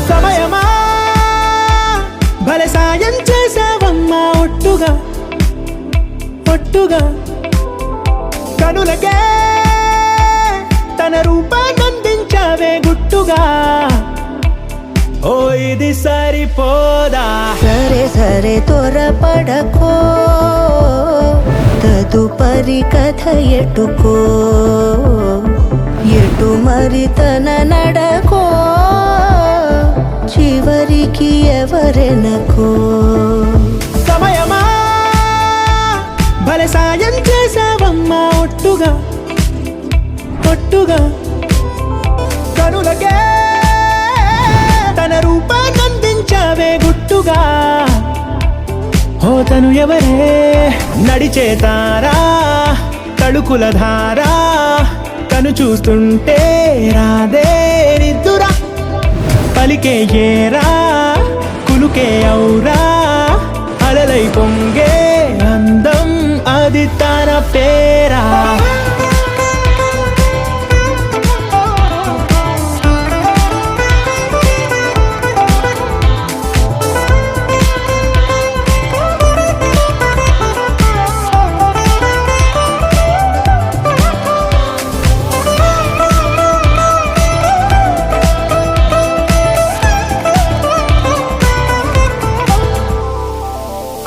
సమయమా భలే సాయం చేసావమ్మా ఒట్టుగా ఒట్టుగా కనులకే తన రూపాన్నందించావే గుట్టుగా ఓ ఇది సరిపోదా సరే సరే త్వరపడకో తదుపరి కథ ఎటుకో ఎటు మరి తన నడకో చివరికి ఎవరెనకో సమయమా భలే సాయం చేసావమ్మా ఒట్టుగా ఒట్టుగా కనులకే తన రూపాన్నందించావే గుట్టుగా ఓ తను ఎవరే నడిచే తారా తళుకుల ధారా తను చూస్తుంటే రాదే నిద్దురా పలికే ఏరా కులుకే ఔరా అలలై పొంగే అందం అది తన పేరా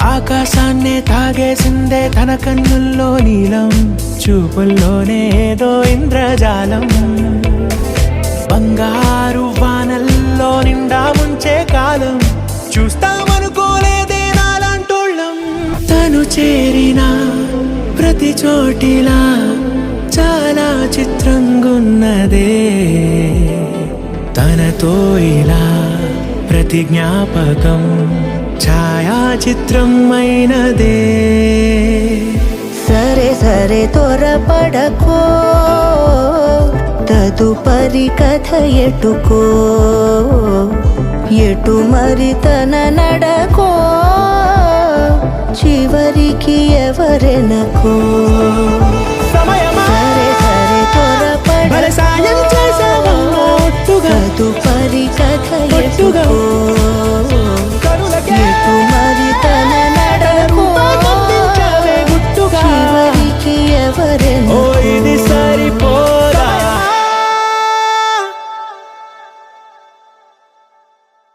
ఆకాశాన్నే తాగేసిందే తన కన్నుల్లో నీలం చూపుల్లోనే ఏదో ఇంద్రజాలం బంగారు వానల్లో నిండా ముంచే కాలం చూస్తామనుకోలేదే నాలాంటోళ్ళం తను చేరిన ప్రతి చోటిలా చాలా చిత్రంగున్నదే తనతో ఇలా ప్రతి జ్ఞాపకం ఛాయాచిత్రం అయినదే సరే సరే త్వరపడకో తదుపరి కథ ఎటుకో ఎటు మరి తన నడకో చివరికి ఎవరెనకో సమయమా సరే సరే త్వరపడకో భలే సాయం చేసావమ్మా ఒట్టుగా తదుపరి కథ ఒట్టుగా ఎటుకో